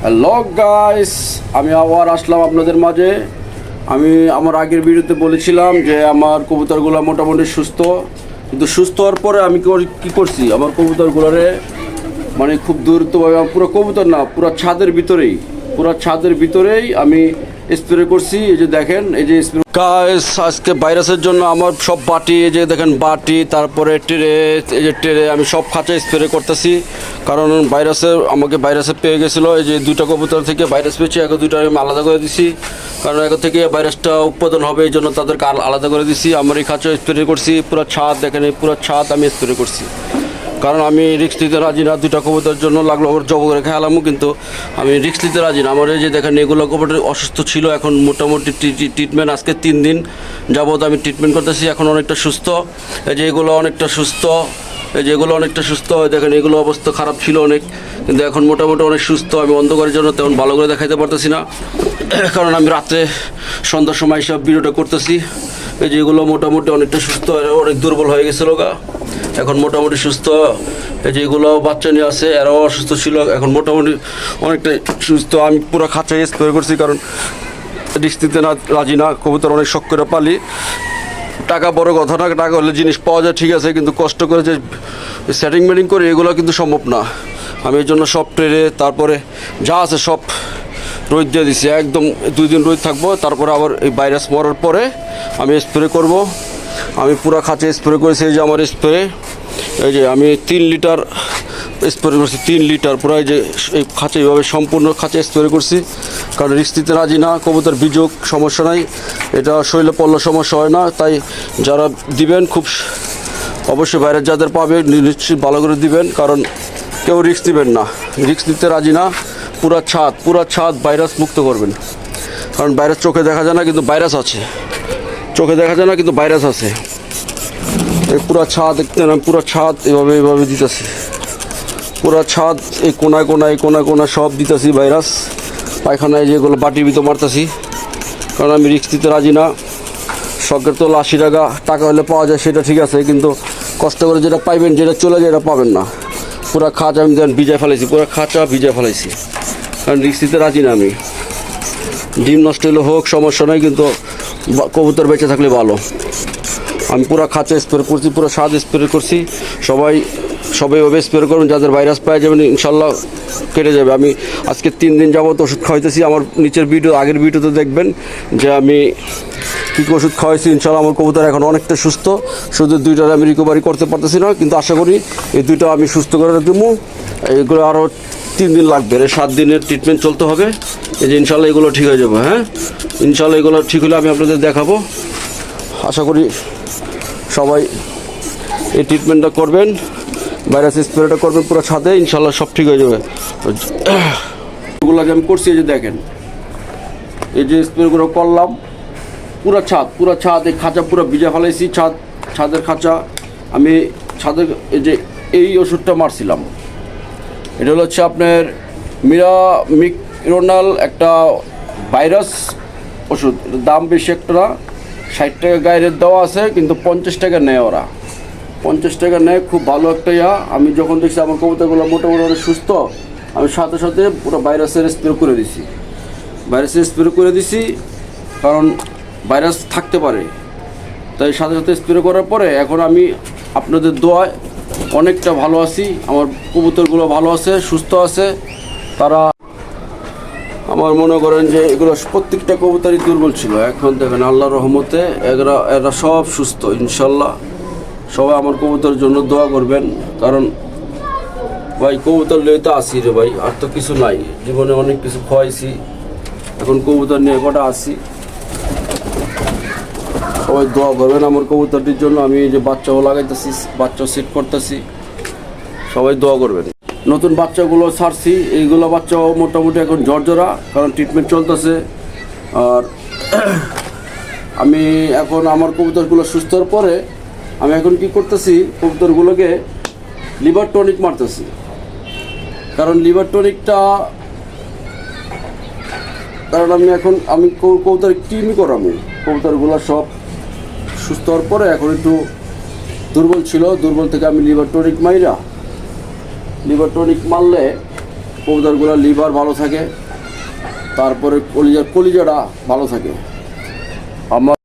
Hello guys, আমি আবার আসলাম আপনাদের মাঝে। আমি আমার আগের ভিডিওতে বলেছিলাম যে আমার কবুতরগুলো মোটামুটি সুস্থ, কিন্তু সুস্থ হওয়ার পরে আমি কী করছি, আমার কবুতরগুলোরে মানে খুব দ্রুতভাবে পুরো কবুতর না, পুরো ছাদের ভিতরেই আমি স্প্রে করছি। এই যে দেখেন, এই যে স্প্রে গাইস, আজকে ভাইরাসের জন্য আমার সব বাটি, এই যে দেখেন বাটি, তারপরে ট্রে, এই যে ট্রে আমি সব খাঁচায় স্প্রে করতেছি, কারণ আমাকে ভাইরাসে পেয়ে গেছিলো। এই যে দুইটা কবুতর থেকে ভাইরাস পেয়েছি, এখন দুইটা আমি আলাদা করে দিছি, কারণ এখন থেকে ভাইরাসটা উৎপাদন হবে, এই জন্য তাদেরকে আলাদা করে দিছি। আমার এই খাঁচায় স্প্রে করছি, পুরো ছাদ দেখেন, এই পুরো ছাদ আমি স্প্রে করছি, কারণ আমি রিস্ক নিতে রাজি না। দুটা কবুতরের জন্য লাগলো ওর জব করে খেয়ালামও, কিন্তু আমি রিস্ক নিতে রাজি না। আমার এই যে দেখেন, এগুলো কবুতর অসুস্থ ছিল, এখন মোটামুটি ট্রিটমেন্ট, আজকে 3 দিন যাবত আমি ট্রিটমেন্ট করতেছি, এখন অনেকটা সুস্থ। এই যে এগুলো অনেকটা সুস্থ, এই যে এগুলো অনেকটা সুস্থ। দেখেন এগুলো অবস্থা খারাপ ছিল অনেক, কিন্তু এখন মোটামুটি অনেক সুস্থ। আমি অন্ধকারের জন্য তেমন ভালো করে দেখাইতে পারতেছি না, কারণ আমি রাত্রে সন্ধ্যার সময় সব ভিডিওটা করতেছি। এই যে এগুলো মোটামুটি অনেকটা সুস্থ, অনেক দুর্বল হয়ে গেছিলো গা, এখন মোটামুটি সুস্থ। এই যে এগুলো বাচ্চা নিয়ে আসে, এরাও অসুস্থ ছিল, এখন মোটামুটি অনেকটা সুস্থ। আমি পুরো খাঁচায় স্প্রে করছি, কারণ রিস্ক নিতে রাজি না। কবুতর অনেক শখ করে পালি, টাকা বড় কথা না, টাকা হলে জিনিস পাওয়া যায় ঠিক আছে, কিন্তু কষ্ট করে যে সেটিং মেটিং করে এগুলো কিন্তু সম্ভব না। আমি এই জন্য সব ট্রেনে, তারপরে যা আছে সব রোদ দিয়ে দিছি, একদম 2 দিন রোদ থাকবো, তারপরে আবার এই ভাইরাস মরার পরে আমি স্প্রে করব। আমি পুরো খাঁচে স্প্রে করেছি, এই যে আমার স্প্রে, এই যে আমি 3 লিটার স্প্রে করছি, 3 লিটার পুরো। এই যে এই খাঁচে এইভাবে সম্পূর্ণ খাঁচে স্প্রে করছি, কারণ রিস্ক নিতে রাজি না। কবুতর বিযোগ সমস্যা নাই, এটা শরীরে পড়লে সমস্যা হয় না, তাই যারা দিবেন খুব অবশ্যই বাইরের যাদের পাবে নিশ্চিত ভালো করে দিবেন, কারণ কেউ রিস্ক দিবেন না, রিস্ক নিতে রাজি না। পুরো ছাদ ভাইরাস মুক্ত করবেন, কারণ ভাইরাস চোখে দেখা যায় না, কিন্তু ভাইরাস আছে, চোখে দেখা যায় না, কিন্তু ভাইরাস আছে। এই পুরো ছাদ দেখতে না, পুরো ছাদ এভাবে দিতেছি, পুরো ছাদ এই কোনা সব দিতেছি ভাইরাস। পায়খানায় যেগুলো বাটির ভিতর মারতেছি, কারণ আমি রিস্ক দিতে রাজি না। শখের তো 80 টাকা হলে পাওয়া যায়, সেটা ঠিক আছে, কিন্তু কষ্ট করে যেটা পাইবেন, যেটা চলে যায়, এটা পাবেন না। পুরো খাঁচা আমি ভিজায় ফেলাইছি, পুরো খাঁচা ভিজায় ফেলাইছি, কারণ রিস্ক দিতে রাজি না আমি। ডিম নষ্ট হলে হোক সমস্যা নয়, কিন্তু কবুতর বেঁচে থাকলে ভালো। আমি পুরো খাঁচা স্প্রে করছি, পুরো ছাদ স্প্রে করছি। সবাই এভাবে স্প্রে করবেন, যাদের ভাইরাস পাওয়া যাবেন ইনশাল্লাহ কেটে যাবে। আমি আজকে 3 দিন যাবত ওষুধ খাওয়াইতেছি। আমার নিচের আগের ভিডিওতে দেখবেন যে আমি কী ওষুধ খাওয়াইছি। ইনশাল্লাহ আমার কবুতর এখন অনেকটা সুস্থ, শুধু 2টার আমি রিকভারি করতে পারতেছি না, কিন্তু আশা করি এই 2টা আমি সুস্থ করে দেবো। এগুলো আরও 3 দিন লাগবে, 7 দিনের ট্রিটমেন্ট চলতে হবে। এই যে ইনশাল্লাহ এগুলো ঠিক হয়ে যাবে। হ্যাঁ, ইনশাল্লাহ এগুলো ঠিক হলে আমি আপনাদের দেখাবো। আশা করি সবাই এই ট্রিটমেন্টটা করবেন, ভাইরাস স্প্রেটা করবেন পুরো ছাদে, ইনশাল্লাহ সব ঠিক হয়ে যাবে। এগুলোকে আমি করছি, এই যে দেখেন, এই যে স্প্রেগুলো করলাম, পুরো ছাদ এই খাঁচা পুরো ভিজা ফেলাইছি। ছাদের খাঁচা আমি ছাদের এই যে এই ওষুধটা মারছিলাম, এটা হচ্ছে আপনার মিরামিক্রোনাল, একটা ভাইরাস ওষুধ। দাম বেশি একটা না, 60 টাকা গায়ে দেওয়া আছে, কিন্তু 50 টাকা নেয় ওরা, 50 টাকা নেয়। খুব ভালো একটা আমি যখন দেখছি আমার কবুতরগুলো মোটামুটি অনেক সুস্থ, আমি সাথে পুরো ভাইরাসের স্প্রে করে দিছি, কারণ ভাইরাস থাকতে পারে, তাই সাথে স্প্রে করার পরে এখন আমি আপনাদের দোয়ায় অনেকটা ভালো আছি। আমার কবুতরগুলো ভালো আছে, সুস্থ আছে। তারা আমার মনে করেন যে এগুলো প্রত্যেকটা কবুতরই দুর্বল ছিল, এখন দেখেন আল্লাহর রহমতে এরা সব সুস্থ ইনশাল্লাহ। সবাই আমার কবুতরের জন্য দোয়া করবেন, কারণ ভাই কবুতর নিয়ে তো আসি রে ভাই, আর তো কিছু নাই জীবনে, অনেক কিছু খাওয়াইছি, এখন কবুতর নিয়ে কটা আসি। সবাই দোয়া করবেন আমার কবুতরটির জন্য। আমি এই যে বাচ্চাও লাগাইতেছি, বাচ্চা সেট করতেছি, সবাই দোয়া করবেন। নতুন বাচ্চাগুলো ছাড়ছি, এইগুলো বাচ্চাও মোটামুটি এখন ঝরঝরা, কারণ ট্রিটমেন্ট চলতেছে। আর আমি এখন আমার কবুতরগুলো সুস্থ হওয়ার পরে আমি এখন কি করতেছি, কবুতরগুলোকে লিভার টনিক মারতেছি, কারণ লিভার টনিকটা, কারণ আমি কবুতর কৃমি করাবো। কবুতরগুলো সব সুস্থ হওয়ার পরে এখন একটু দুর্বল ছিল, দুর্বল থেকে আমি লিভার টনিক মারলে কবুতরগুলোর লিভার ভালো থাকে, তারপরে কলিজাটা ভালো থাকে। আমার